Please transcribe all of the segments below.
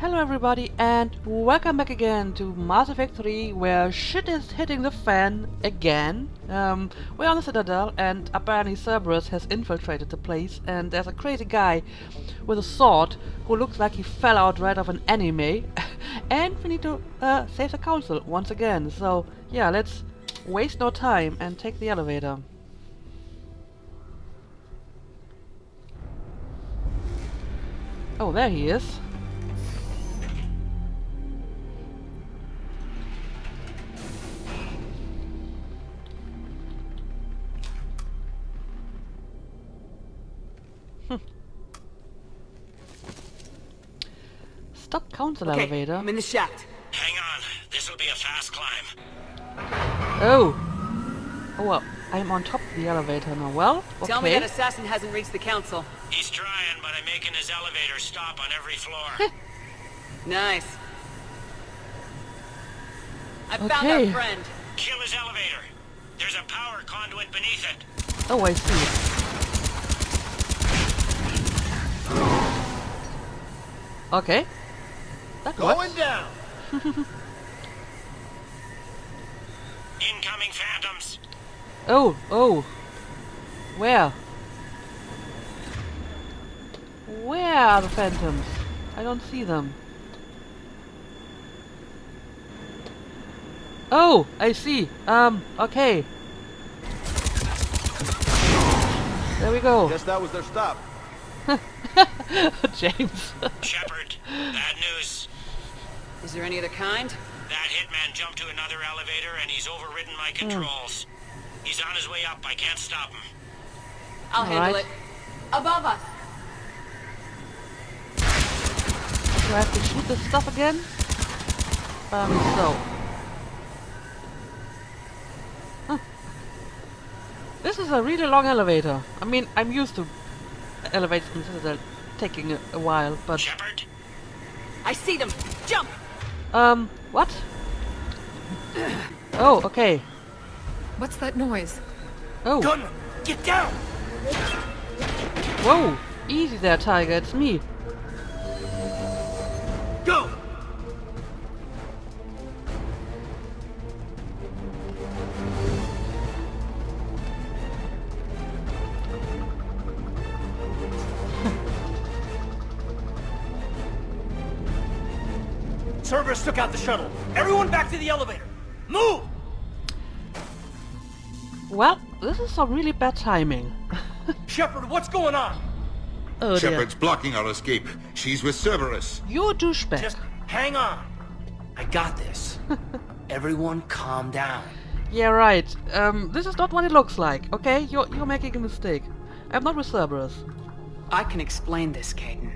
Hello everybody and welcome back again to Mass Effect 3, where shit is hitting the fan again. We're on the Citadel and apparently Cerberus has infiltrated the place, and there's a crazy guy with a sword who looks like he fell out right of an anime. And we need to save the council once again, so yeah, let's waste no time and take the elevator. Oh, there he is. Stop council elevator. I'm in the shaft. Hang on, this'll be a fast climb. Oh, well, I'm on top of the elevator now. Well, okay. Tell me that assassin hasn't reached the council. He's trying, but I'm making his elevator stop on every floor. Nice. I found Okay. our friend. Kill his elevator. There's a power conduit beneath it. Oh, I see. Okay. That Going works. down. Incoming phantoms. Oh. Where? Where are the phantoms? I don't see them. Oh, I see. Okay. There we go. Guess that was their stop. James. Shepard, bad news. Is there any other kind? That hitman jumped to another elevator and he's overridden my controls. He's on his way up. I can't stop him. I'll handle Alright. it. Above us. Do I have to shoot this stuff again? So. Huh. This is a really long elevator. I mean, I'm used to elevators in Citadel taking a while, but... Shepard? I see them. Jump! What? Oh, okay. What's that noise? Oh, Gunman, get down! whoa! Easy there, Tiger, it's me. Go! Cerberus took out the shuttle. Everyone back to the elevator. Move! Well, this is some really bad timing. Shepard, what's going on? Oh dear. Shepard's blocking our escape. She's with Cerberus. You douchebag. Just hang on. I got this. Everyone calm down. Yeah, right. This is not what it looks like, okay? You're making a mistake. I'm not with Cerberus. I can explain this, Caden.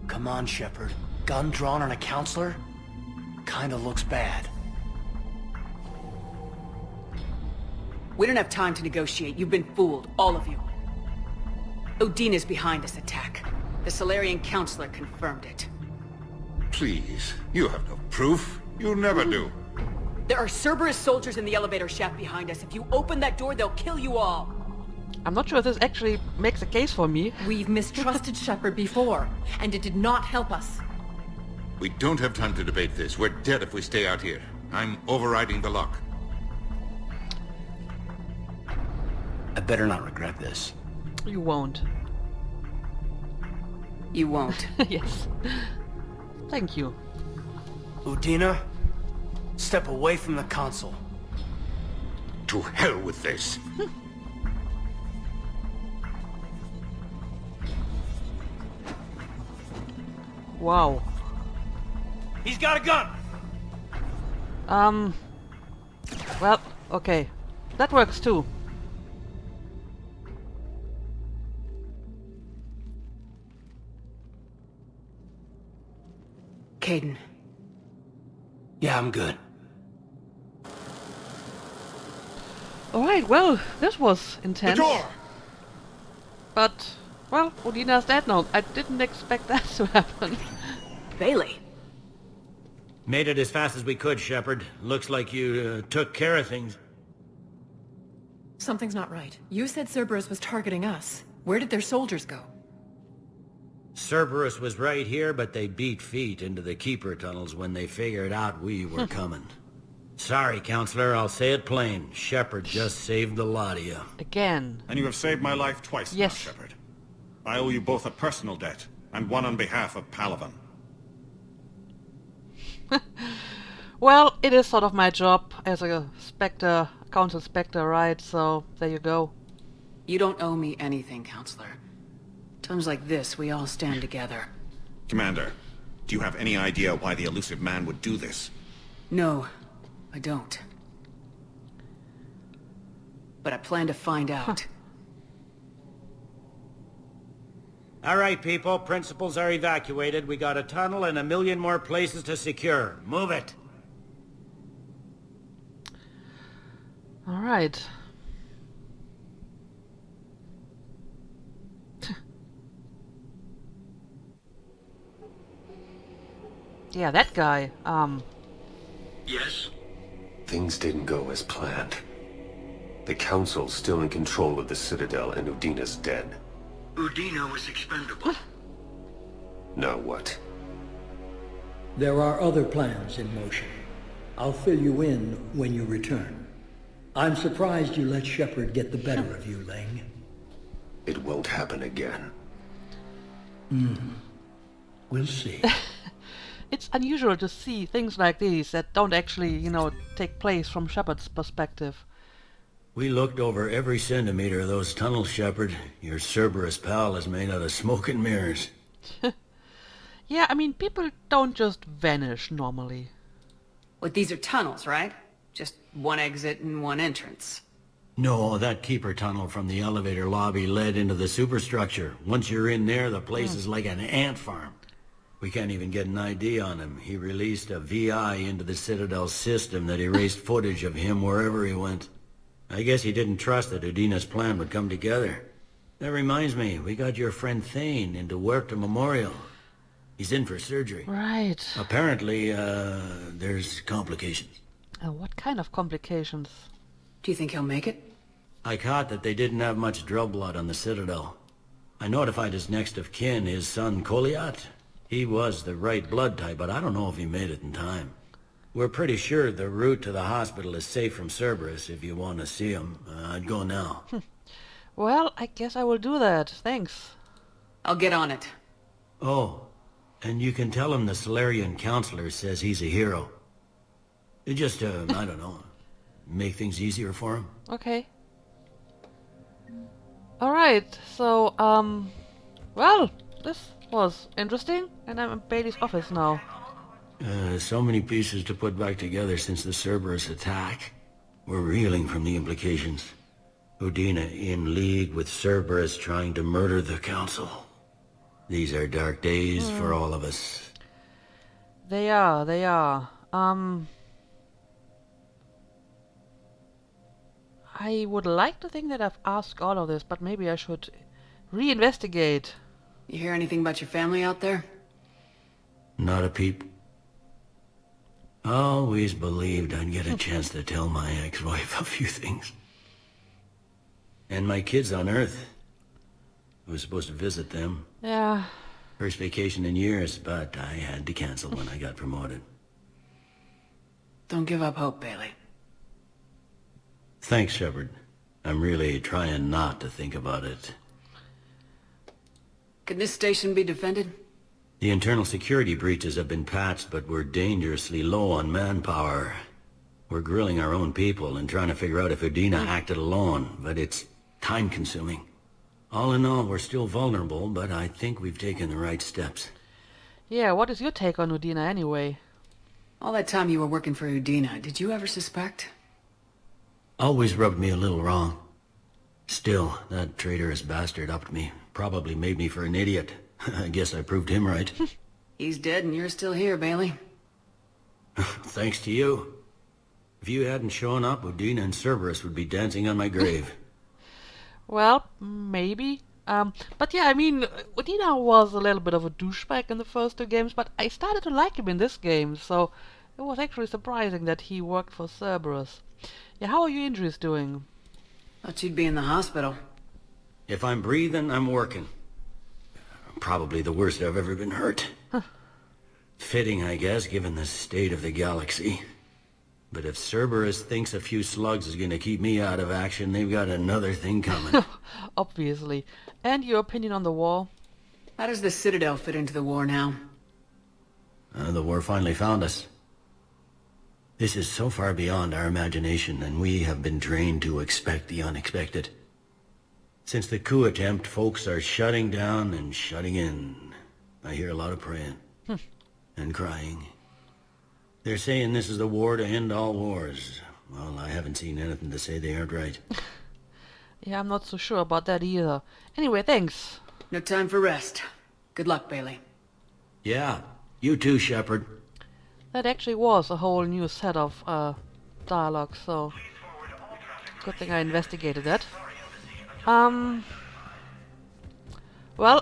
Come on, Shepard. Gun drawn on a counselor? Kinda looks bad. We don't have time to negotiate. You've been fooled, all of you. Odina's behind this attack. The Solarian counselor confirmed it. Please, you have no proof. You never do. There are Cerberus soldiers in the elevator shaft behind us. If you open that door, they'll kill you all. I'm not sure if this actually makes a case for me. We've mistrusted Shepard before, and it did not help us. We don't have time to debate this. We're dead if we stay out here. I'm overriding the lock. I better not regret this. You won't. You won't. Yes. Thank you. Udina, step away from the console. To hell with this. Wow. He's got a gun! Well, okay. That works too. Caden. Yeah, I'm good. Alright, well, this was The intense. door! But, well, Odina's dead now. I didn't expect that to happen. Bailey. Made it as fast as we could, Shepard. Looks like you took care of things. Something's not right. You said Cerberus was targeting us. Where did their soldiers go? Cerberus was right here, but they beat feet into the Keeper tunnels when they figured out we were coming. Sorry, Counselor, I'll say it plain. Shepard just saved the lot of you. Again. And you have saved my life twice now, Yes. Shepard. I owe you both a personal debt, and one on behalf of Palaven. Well, it is sort of my job as a Spectre, Council Spectre, right? So, there you go. You don't owe me anything, Counselor. Times like this, we all stand together. Commander, do you have any idea why the elusive man would do this? No, I don't. But I plan to find out. All right, people. Principals are evacuated. We got a tunnel and 1 million more places to secure. Move it. All right. Yeah, that guy. Yes? Things didn't go as planned. The Council's still in control of the Citadel and Udina's dead. Udina was expendable. Now what? There are other plans in motion. I'll fill you in when you return. I'm surprised you let Shepard get the better of you, Ling. It won't happen again. We'll see. It's unusual to see things like these that don't actually, you know, take place from Shepard's perspective. We looked over every centimeter of those tunnels, Shepard. Your Cerberus pal is made out of smoke and mirrors. Yeah, I mean, people don't just vanish normally. Well, these are tunnels, right? Just one exit and one entrance. No, that Keeper tunnel from the elevator lobby led into the superstructure. Once you're in there, the place is like an ant farm. We can't even get an ID on him. He released a VI into the Citadel system that erased footage of him wherever he went. I guess he didn't trust that Udina's plan would come together. That reminds me, we got your friend Thane into Huerta Memorial. He's in for surgery. Right. Apparently, there's complications. What kind of complications? Do you think he'll make it? I caught that they didn't have much drill blood on the Citadel. I notified his next of kin, his son Koliat. He was the right blood type, but I don't know if he made it in time. We're pretty sure the route to the hospital is safe from Cerberus. If you want to see him, I'd go now. Well, I guess I will do that. Thanks. I'll get on it. Oh, and you can tell him the Solarian counselor says he's a hero. It just, I don't know, make things easier for him. Okay. Alright, so, well, this was interesting, and I'm in Bailey's office now. So many pieces to put back together since the Cerberus attack. We're reeling from the implications. Udina in league with Cerberus trying to murder the Council. These are dark days for all of us. They are. I would like to think that I've asked all of this, but maybe I should reinvestigate. You hear anything about your family out there? Not a peep. Always believed I'd get a chance to tell my ex-wife a few things. And my kids on Earth. I was supposed to visit them. Yeah. First vacation in years, but I had to cancel when I got promoted. Don't give up hope, Bailey. Thanks, Shepard. I'm really trying not to think about it. Can this station be defended? The internal security breaches have been patched, but we're dangerously low on manpower. We're grilling our own people and trying to figure out if Udina acted alone, but it's time-consuming. All in all, we're still vulnerable, but I think we've taken the right steps. Yeah, what is your take on Udina anyway? All that time you were working for Udina, did you ever suspect? Always rubbed me a little wrong. Still, that traitorous bastard upped me. Probably made me for an idiot. I guess I proved him right. He's dead and you're still here, Bailey. Thanks to you. If you hadn't shown up, Udina and Cerberus would be dancing on my grave. Well, maybe. But yeah, I mean, Udina was a little bit of a douchebag in the first two games, but I started to like him in this game, so it was actually surprising that he worked for Cerberus. Yeah, how are your injuries doing? Thought you'd be in the hospital. If I'm breathing, I'm working. probably the worst I've ever been hurt. Fitting, I guess, given the state of the galaxy. But if Cerberus thinks a few slugs is gonna keep me out of action, they've got another thing coming. Obviously. And your opinion on the war? How does the Citadel fit into the war now? The war finally found us. This is so far beyond our imagination, and we have been trained to expect the unexpected. Since the coup attempt, folks are shutting down and shutting in. I hear a lot of praying. And crying. They're saying this is the war to end all wars. Well, I haven't seen anything to say they aren't right. Yeah, I'm not so sure about that either. Anyway, thanks. No time for rest. Good luck, Bailey. Yeah, you too, Shepard. That actually was a whole new set of dialogue, so good thing I investigated that. Well,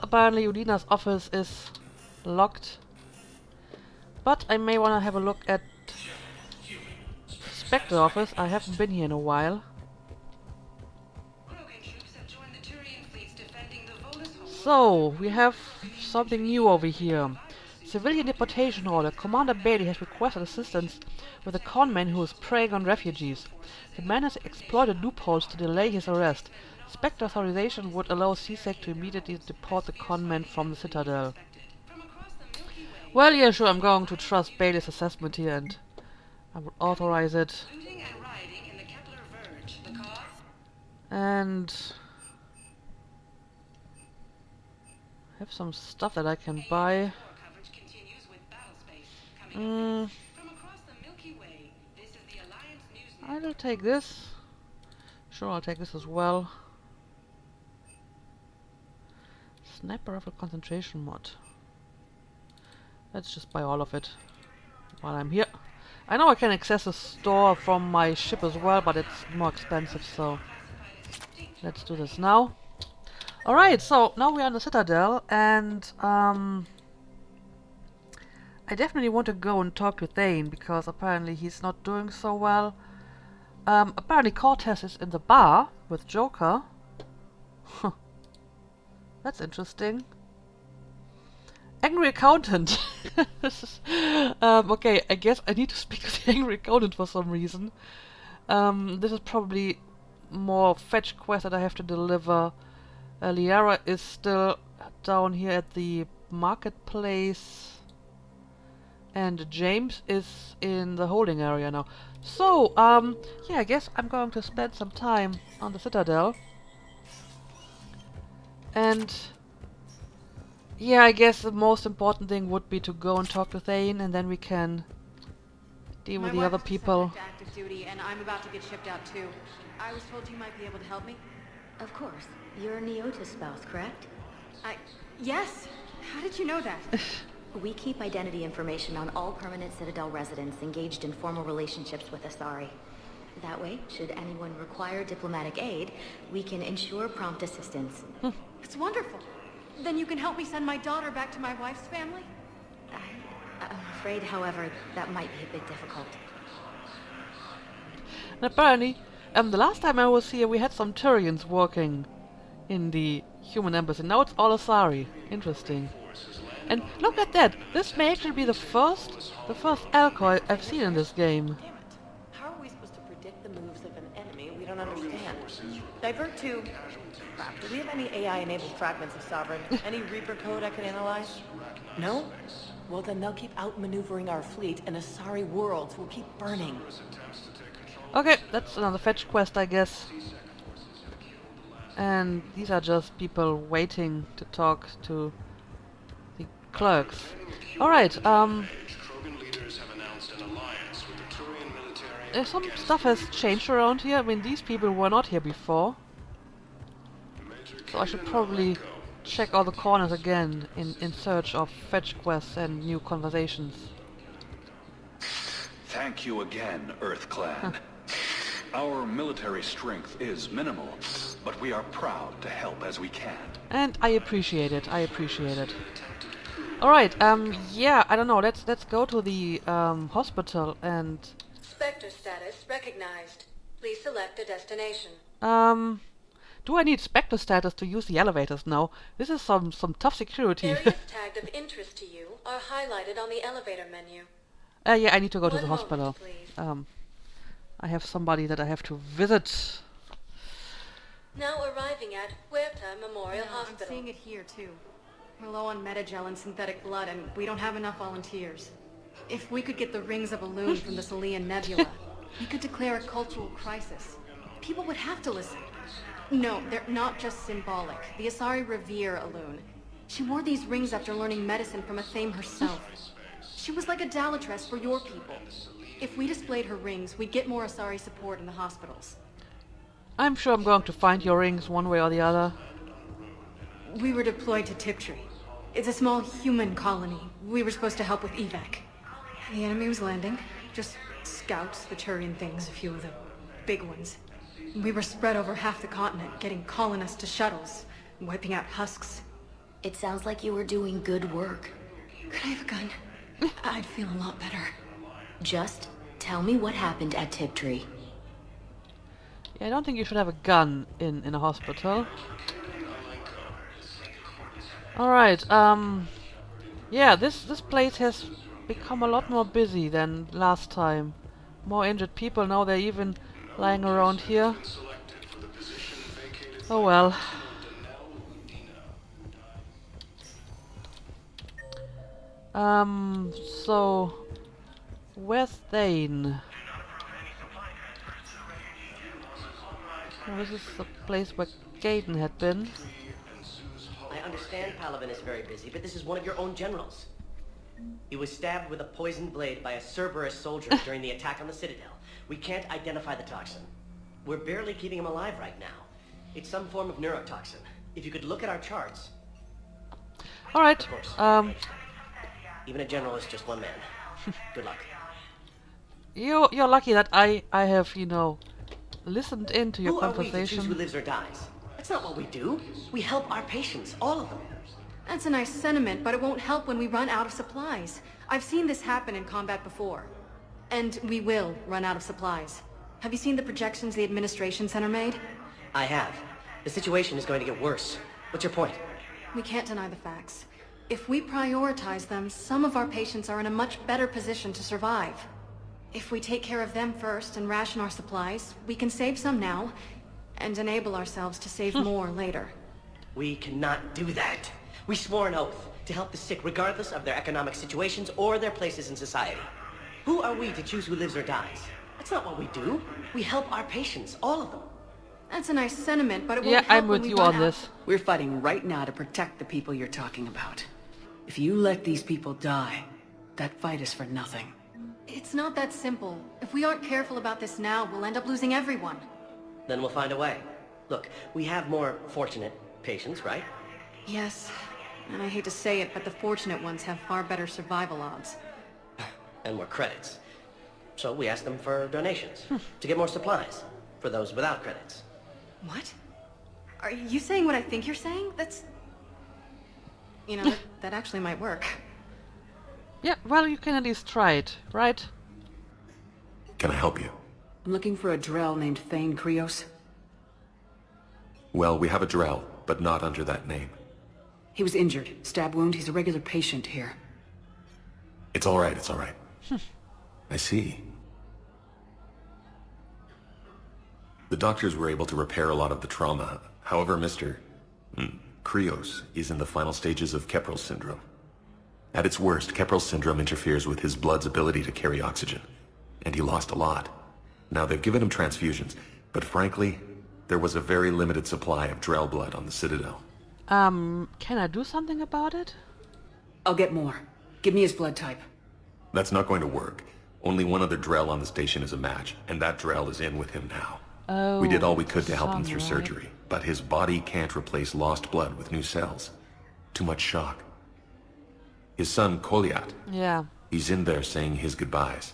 apparently Udina's office is locked. But I may want to have a look at Spectre office. I haven't been here in a while. So, we have something new over here. Civilian deportation order. Commander Bailey has requested assistance with a conman who is preying on refugees. The man has exploited loopholes to delay his arrest. Spectre authorization would allow CSEC to immediately deport the conman from the Citadel. Well, yeah, sure, I'm going to trust Bailey's assessment here, and I would authorize it. And have some stuff that I can buy. I'll take this. Sure, I'll take this as well. Sniper rifle concentration mod. Let's just buy all of it while I'm here. I know I can access the store from my ship as well, but it's more expensive, so let's do this now. Alright, so now we are in the Citadel, and I definitely want to go and talk to Thane, because apparently he's not doing so well. Apparently Cortez is in the bar with Joker. That's interesting. Angry accountant. Okay, I guess I need to speak to the angry accountant for some reason. This is probably more fetch quest that I have to deliver. Liara is still down here at the marketplace. And James is in the holding area now. So, yeah, I guess I'm going to spend some time on the Citadel. And yeah, I guess the most important thing would be to go and talk to Thane, and then we can deal with the other people. Active duty, and I'm about to get shipped out too. I was told you might be able to help me. Of course. You're Neota's spouse, correct? Yes. How did you know that? We keep identity information on all permanent Citadel residents engaged in formal relationships with Asari. That way, should anyone require diplomatic aid, we can ensure prompt assistance. It's wonderful. Then you can help me send my daughter back to my wife's family? I'm afraid, however, that might be a bit difficult. And apparently, the last time I was here, we had some Turians working in the human embassy. Now it's all Asari. Interesting. And look at that! This may actually be the first Alcoy I've seen in this game. Damn it. How are we supposed to predict the moves of an enemy we don't understand? Divert to... Crap, do we have any AI-enabled fragments of Sovereign? Any Reaper code I could analyze? No? Well, then they'll keep outmaneuvering our fleet, and Asari worlds will keep burning. Okay, that's another fetch quest, I guess. And these are just people waiting to talk to the clerks. Alright, some stuff has changed around here. I mean, these people were not here before. So I should probably check all the corners again in search of fetch quests and new conversations. Thank you again, Earth Clan. Our military strength is minimal, but we are proud to help as we can. And I appreciate it. I appreciate it. Alright, yeah, I don't know. Let's go to the hospital and... Spectre status recognized. Please select a destination. Do I need Spectre status to use the elevators now? This is some tough security. Areas tagged of interest to you are highlighted on the elevator menu. Yeah, I need to go to the One hospital. moment, please. I have somebody that I have to visit. Now arriving at Huerta Memorial Hospital. I'm seeing it here, too. We're low on metagel and synthetic blood, and we don't have enough volunteers. If we could get the rings of Elune from the Salian Nebula, we could declare a cultural crisis. People would have to listen. No, they're not just symbolic. The Asari revere Elune. She wore these rings after learning medicine from Athame herself. She was like a Dalatress for your people. If we displayed her rings, we'd get more Asari support in the hospitals. I'm sure I'm going to find your rings one way or the other. We were deployed to Tiptree. It's a small human colony. We were supposed to help with evac. The enemy was landing. Just scouts, the Turian things, a few of the big ones. We were spread over half the continent, getting colonists to shuttles, wiping out husks. It sounds like you were doing good work. Could I have a gun? I'd feel a lot better. Just tell me what happened at Tiptree. Yeah, I don't think you should have a gun in a hospital. Alright, yeah, this place has become a lot more busy than last time. More injured people, now they're even lying around here. Oh well. So where's Thane? Oh, this is the place where Gaiden had been. I understand Palaven is very busy, but this is one of your own generals. He was stabbed with a poisoned blade by a Cerberus soldier during the attack on the Citadel. We can't identify the toxin. We're barely keeping him alive right now. It's some form of neurotoxin. If you could look at our charts... Alright, even a general is just one man. Good luck. You're lucky that I have, you know, listened into your conversation. Who are we to choose who lives or dies? That's not what we do. We help our patients, all of them. That's a nice sentiment, but it won't help when we run out of supplies. I've seen this happen in combat before. And we will run out of supplies. Have you seen the projections the administration center made? I have. The situation is going to get worse. What's your point? We can't deny the facts. If we prioritize them, some of our patients are in a much better position to survive. If we take care of them first and ration our supplies, we can save some now, and enable ourselves to save more later. We cannot do that. We swore an oath to help the sick regardless of their economic situations or their places in society. Who are we to choose who lives or dies? That's not what we do. We help our patients, all of them. That's a nice sentiment, but it won't yeah, help I'm when with we you run on out. this. We're fighting right now to protect the people you're talking about. If you let these people die, that fight is for nothing. It's not that simple. If we aren't careful about this now, we'll end up losing everyone. Then we'll find a way. Look, we have more fortunate patients, right? Yes, and I hate to say it, but the fortunate ones have far better survival odds. And more credits. So we ask them for donations, to get more supplies, for those without credits. What? Are you saying what I think you're saying? That's... You know, that actually might work. Yeah, well, you can at least try it, right? Can I help you? I'm looking for a Drell named Thane Krios. Well, we have a Drell, but not under that name. He was injured. Stab wound. He's a regular patient here. It's all right, it's all right. I see. The doctors were able to repair a lot of the trauma. However, Mr. Krios is in the final stages of Keprel's syndrome. At its worst, Keprel's syndrome interferes with his blood's ability to carry oxygen, and he lost a lot. Now, they've given him transfusions, but frankly, there was a very limited supply of Drell blood on the Citadel. Can I do something about it? I'll get more. Give me his blood type. That's not going to work. Only one other Drell on the station is a match, and that Drell is in with him now. Oh, we did all we could to help him through some way. surgery, but his body can't replace lost blood with new cells. Too much shock. His son, Koliat, Yeah. he's in there saying his goodbyes.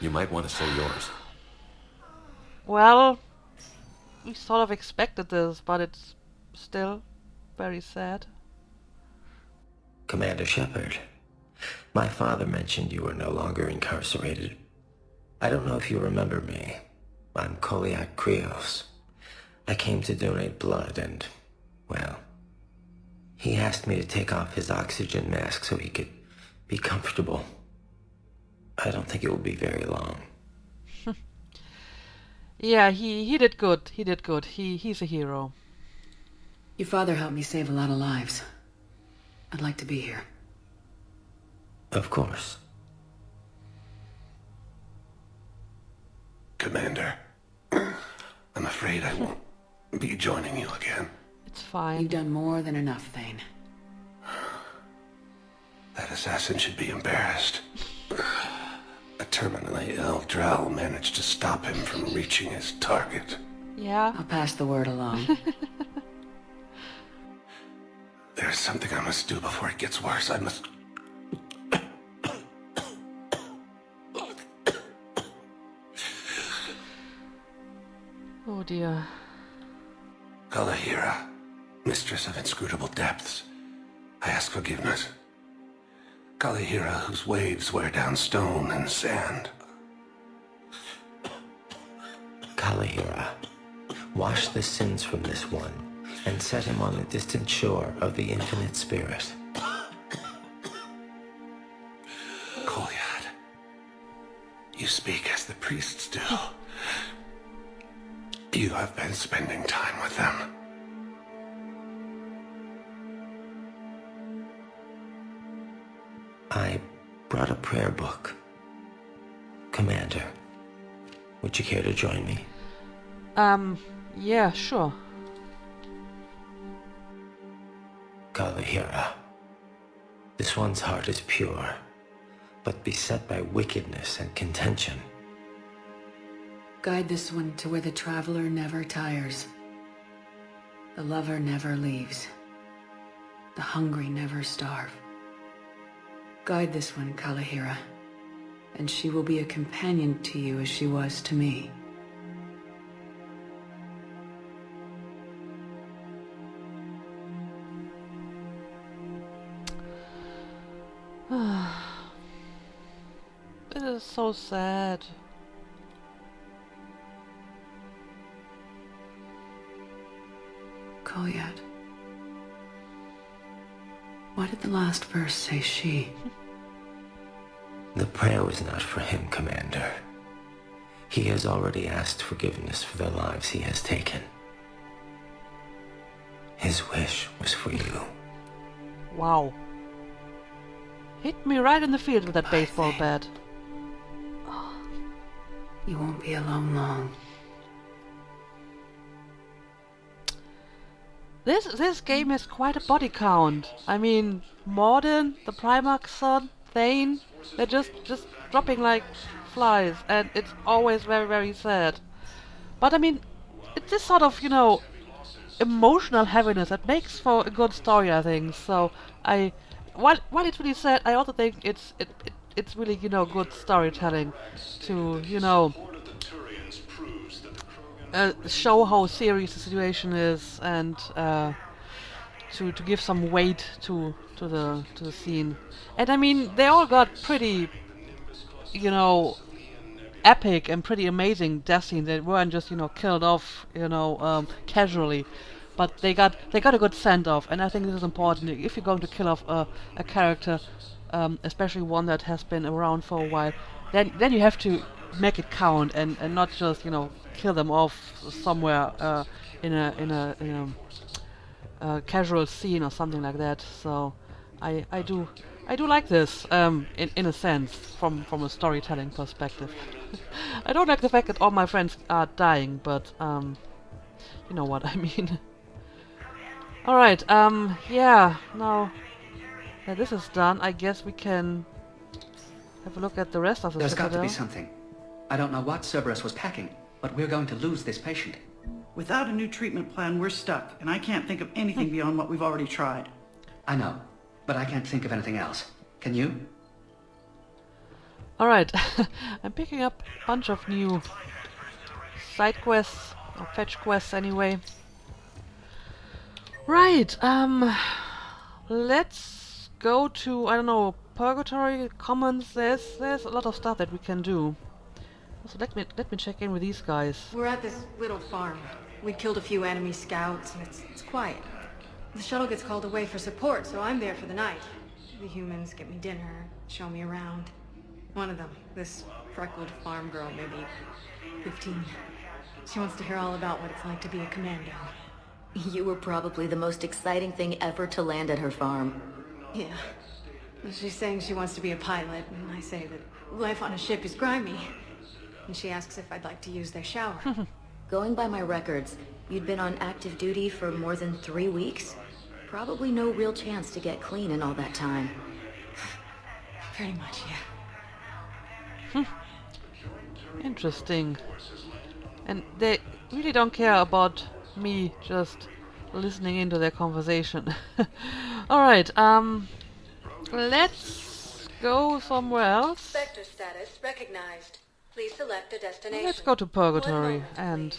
You might want to say yours. Well, we sort of expected this, but it's still very sad. Commander Shepard, my father mentioned you were no longer incarcerated. I don't know if you remember me. I'm Koliak Krios. I came to donate blood and, well, he asked me to take off his oxygen mask so he could be comfortable. I don't think it will be very long. Yeah, he did good. He did good. He's a hero. Your father helped me save a lot of lives. I'd like to be here. Of course. Commander, I'm afraid I won't be joining you again. It's fine. You've done more than enough, Thane. That assassin should be embarrassed. A terminally ill Drow managed to stop him from reaching his target. Yeah. I'll pass the word along. There's something I must do before it gets worse. I must... Oh dear. Kalahira, mistress of inscrutable depths, I ask forgiveness. Kalahira, whose waves wear down stone and sand. Kalahira, wash the sins from this one, and set him on the distant shore of the infinite spirit. Kolyad, you speak as the priests do. You have been spending time with them. I brought a prayer book. Commander, would you care to join me? Yeah, sure. Kalahira, this one's heart is pure, but beset by wickedness and contention. Guide this one to where the traveler never tires. The lover never leaves. The hungry never starve. Guide this one, Kalahira, and she will be a companion to you as she was to me. This is so sad. Kolyad. Why did the last verse say she? The prayer was not for him, Commander. He has already asked forgiveness for the lives he has taken. His wish was for you. Wow. Hit me right in the field with that baseball bat. You won't be alone long. This game has quite a body count. I mean, Morden, the Primarch's son, Thane, they're just dropping like flies, and it's always very, very sad. But I mean, it's this sort of, you know, emotional heaviness that makes for a good story, I think. So while it's really sad, I also think it's really, you know, good storytelling to, you know, show how serious the situation is, and to give some weight to the scene. And I mean, they all got pretty, you know, epic and pretty amazing death scenes. They weren't just, you know, killed off, you know, casually, but they got a good send off. And I think this is important if you're going to kill off a character, especially one that has been around for a while. Then you have to make it count, and not just, you know, kill them off somewhere in a casual scene or something like that. So I do like this in a sense from a storytelling perspective. I don't like the fact that all my friends are dying, but you know what I mean. All right, yeah. Now that this is done, I guess we can have a look at the rest of the There's Citadel. got to be something. I don't know what Cerberus was packing, but we're going to lose this patient. Without a new treatment plan, we're stuck, and I can't think of anything beyond what we've already tried. I know, but I can't think of anything else. Can you? Alright, I'm picking up a bunch of new side quests, or fetch quests anyway. Right, let's go to, I don't know, Purgatory, Commons. There's a lot of stuff that we can do. So let me check in with these guys. We're at this little farm. We killed a few enemy scouts, and it's quiet. The shuttle gets called away for support, so I'm there for the night. The humans get me dinner, show me around. One of them, this freckled farm girl, maybe 15. She wants to hear all about what it's like to be a commando. You were probably the most exciting thing ever to land at her farm. Yeah. Well, she's saying she wants to be a pilot, and I say that life on a ship is grimy. And she asks if I'd like to use their shower. Going by my records, you'd been on active duty for more than 3 weeks. Probably no real chance to get clean in all that time. Pretty much, yeah. Interesting. And they really don't care about me just listening into their conversation. Alright, let's go somewhere else. Spectre status recognized. Please select a destination. Let's go to Purgatory and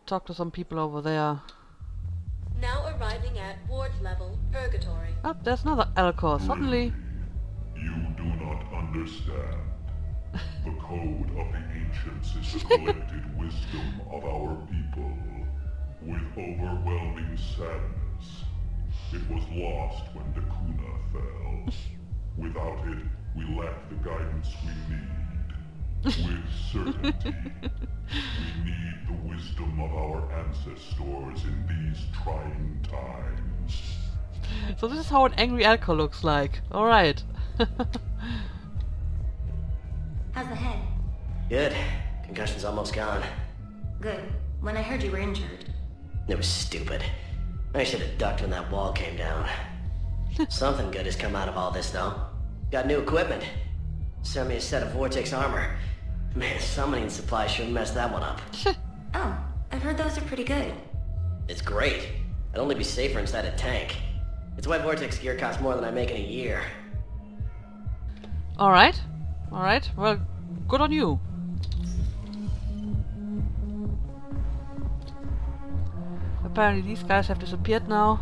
talk to some people over there. Now arriving at Ward's level, Purgatory. Oh, there's another Alcor. Suddenly. You do not understand. The code of the ancients is the collected wisdom of our people. With overwhelming sadness, it was lost when Dakuna fell. Without it, we lack the guidance we need. With certainty, we need the wisdom of our ancestors in these trying times. So this is how an angry Alcor looks like. Alright. How's the head? Good. Concussion's almost gone. Good. When I heard you were injured. It was stupid. I should have ducked when that wall came down. Something good has come out of all this, though. Got new equipment. Sent me a set of Vortex armor. Man, summoning supplies sure messed that one up. Oh, I've heard those are pretty good. It's great. I'd only be safer inside a tank. It's why Vortex gear costs more than I make in a year. Alright. Alright. Well, good on you. Apparently these guys have disappeared now.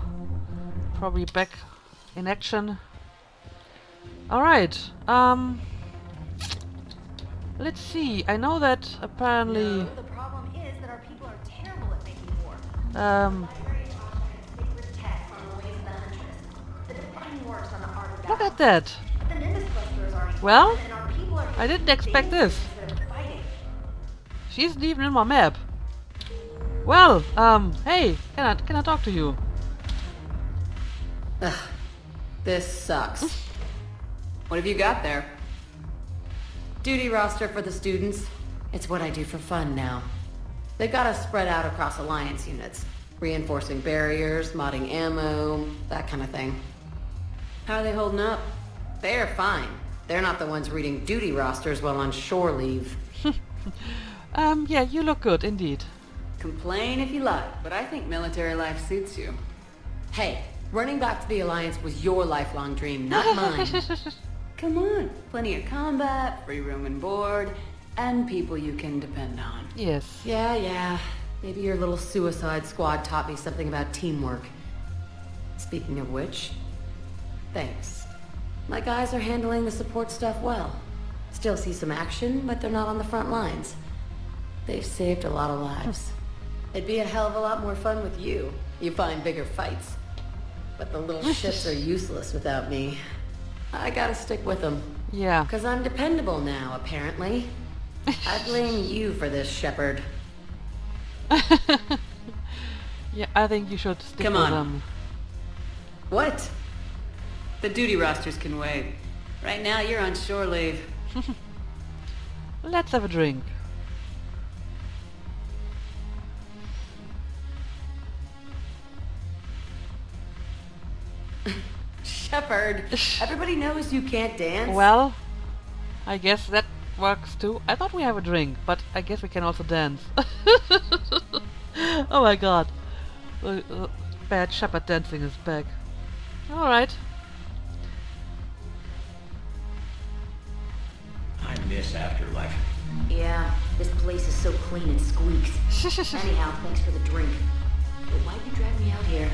Probably back in action. Alright. Let's see. I know that apparently... No, the problem is that our people are terrible at making war. Look at that. Well, I didn't expect this. She isn't even in my map. Well, hey, can I talk to you? Ugh, this sucks. What have you got there? Duty roster for the students. It's what I do for fun now. They've got us spread out across Alliance units. Reinforcing barriers, modding ammo, that kind of thing. How are they holding up? They're fine. They're not the ones reading duty rosters while on shore leave. Yeah, you look good, indeed. Complain if you like, but I think military life suits you. Hey, running back to the Alliance was your lifelong dream, not mine. Come on, plenty of combat, free room and board, and people you can depend on. Yes. Yeah. Maybe your little suicide squad taught me something about teamwork. Speaking of which, thanks. My guys are handling the support stuff well. Still see some action, but they're not on the front lines. They've saved a lot of lives. It'd be a hell of a lot more fun with you. You find bigger fights. But the little shits are useless without me. I gotta stick with them. Yeah. 'Cause I'm dependable now, apparently. I blame you for this, Shepard. Yeah, I think you should stick with them. What? The duty rosters can wait. Right now, you're on shore leave. Let's have a drink. Shepard, everybody knows you can't dance. Well, I guess that works too. I thought we have a drink, but I guess we can also dance. Oh my god. Bad Shepard dancing is back. Alright. I miss Afterlife. Yeah, this place is so clean and squeaks. Anyhow, thanks for the drink. But why'd you drag me out here?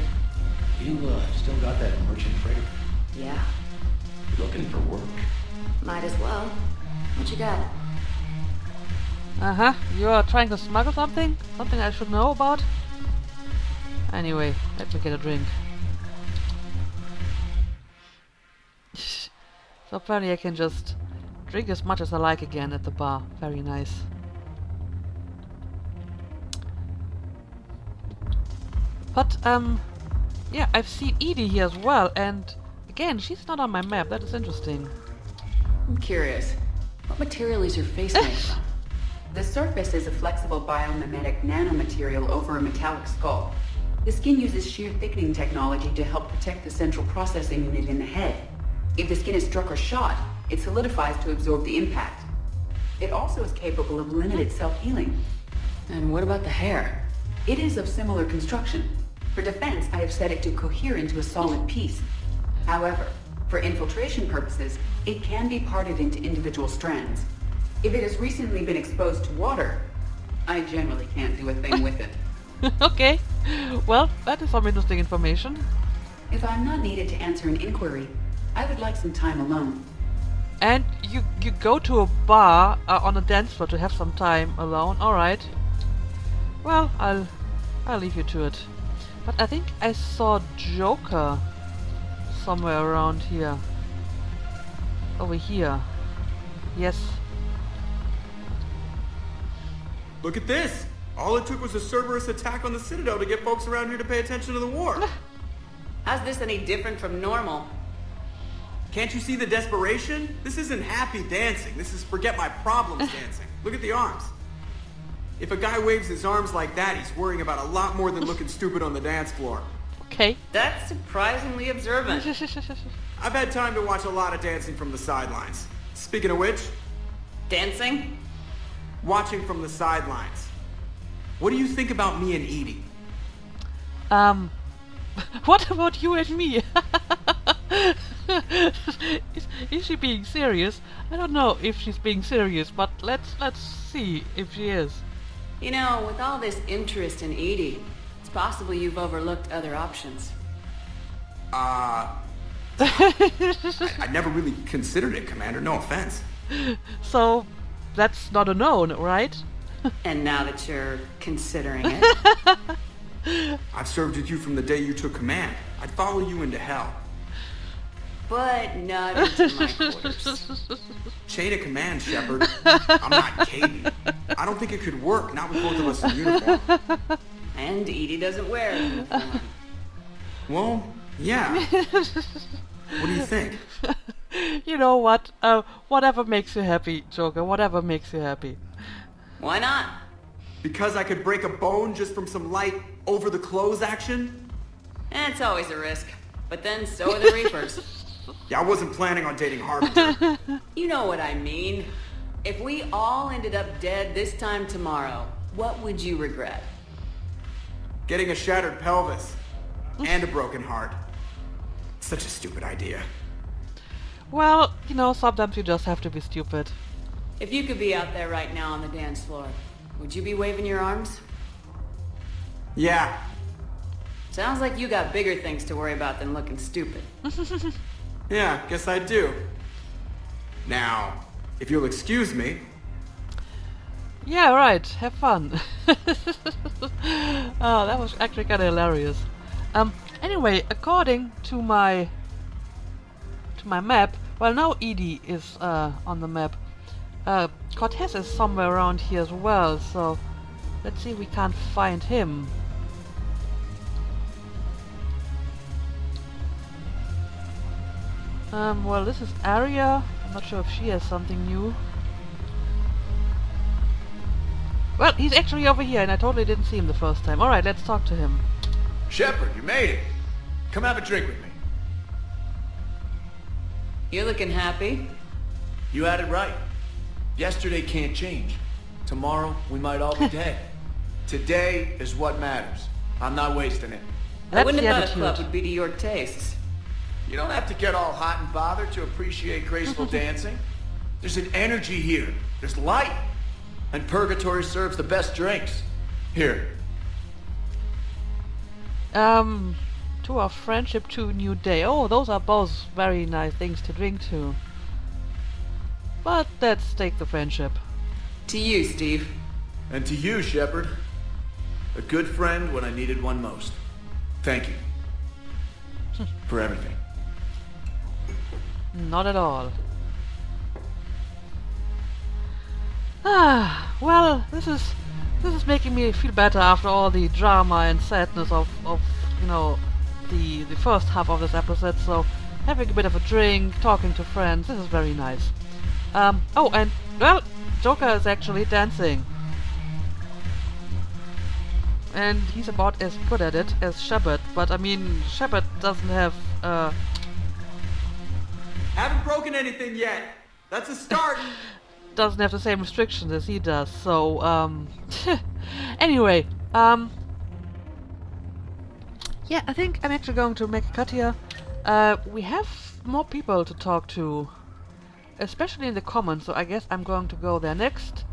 You, still got that merchant freighter? Yeah. Looking for work? Might as well. What you got? Uh-huh. You are trying to smuggle something? Something I should know about? Anyway, let me get a drink. So apparently I can just drink as much as I like again at the bar. Very nice. But, yeah, I've seen Edie here as well, and again, she's not on my map. That is interesting. I'm curious. What material is your face made from? The surface is a flexible biomimetic nanomaterial over a metallic skull. The skin uses shear thickening technology to help protect the central processing unit in the head. If the skin is struck or shot, it solidifies to absorb the impact. It also is capable of limited self-healing. And what about the hair? It is of similar construction. For defense, I have set it to cohere into a solid piece. However, for infiltration purposes, it can be parted into individual strands. If it has recently been exposed to water, I generally can't do a thing with it. Okay. Well, that is some interesting information. If I'm not needed to answer an inquiry, I would like some time alone. And you go to a bar on a dance floor to have some time alone. Alright. Well, I'll leave you to it. But I think I saw Joker somewhere around here. Over here. Yes. Look at this! All it took was a Cerberus attack on the Citadel to get folks around here to pay attention to the war. How's this any different from normal? Can't you see the desperation? This isn't happy dancing. This is forget my problems dancing. Look at the arms. If a guy waves his arms like that, he's worrying about a lot more than looking stupid on the dance floor. Okay. That's surprisingly observant. I've had time to watch a lot of dancing from the sidelines. Speaking of which... Dancing? Watching from the sidelines. What do you think about me and Edie? What about you and me? Is she being serious? I don't know if she's being serious, but let's see if she is. You know, with all this interest in Edie, it's possible you've overlooked other options. I never really considered it, Commander. No offense. So, that's not a no, right? And now that you're considering it... I've served with you from the day you took command. I'd follow you into hell. But not into my quarters. Chain of command, Shepard. I'm not kidding. I don't think it could work, not with both of us in uniform. And Edie doesn't wear a uniform. Well, yeah. What do you think? You know what? Whatever makes you happy, Joker. Whatever makes you happy. Why not? Because I could break a bone just from some light over-the-clothes action? It's always a risk. But then so are the Reapers. Yeah, I wasn't planning on dating Harbinger. You know what I mean. If we all ended up dead this time tomorrow, what would you regret? Getting a shattered pelvis. And a broken heart. Such a stupid idea. Well, you know, sometimes you just have to be stupid. If you could be out there right now on the dance floor, would you be waving your arms? Yeah. Sounds like you got bigger things to worry about than looking stupid. Yeah, guess I do. Now, if you'll excuse me... Yeah, right. Have fun. Oh, that was actually kind of hilarious. Anyway, according to my map, well, now Edie is on the map. Cortez is somewhere around here as well, so let's see if we can't find him. Well, this is Arya. I'm not sure if she has something new. Well, he's actually over here, and I totally didn't see him the first time. Alright, let's talk to him. Shepard, you made it. Come have a drink with me. You're looking happy. You had it right. Yesterday can't change. Tomorrow, we might all be dead. Today is what matters. I'm not wasting it. I wouldn't have thought a club would be to your tastes. You don't have to get all hot and bothered to appreciate graceful dancing. There's an energy here. There's light. And Purgatory serves the best drinks. Here. To our friendship, to a new day. Oh, those are both very nice things to drink to. But let's take the friendship. To you, Steve. And to you, Shepard. A good friend when I needed one most. Thank you. For everything. Not at all. Ah, well, this is making me feel better after all the drama and sadness of you know, the first half of this episode. So having a bit of a drink, talking to friends, this is very nice. Oh, and well, Joker is actually dancing. And he's about as good at it as Shepard, but I mean, Shepard doesn't have, Haven't broken anything yet. That's a start. doesn't have the same restrictions as he does, so, anyway, yeah, I think I'm actually going to make a cut here. We have more people to talk to, especially in the comments, so I guess I'm going to go there next,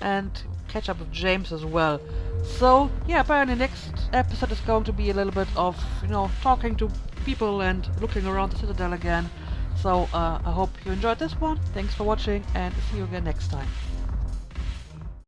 and catch up with James as well. So, yeah, apparently next episode is going to be a little bit of, you know, talking to people and looking around the Citadel again. So, I hope you enjoyed this one. Thanks for watching, and see you again next time.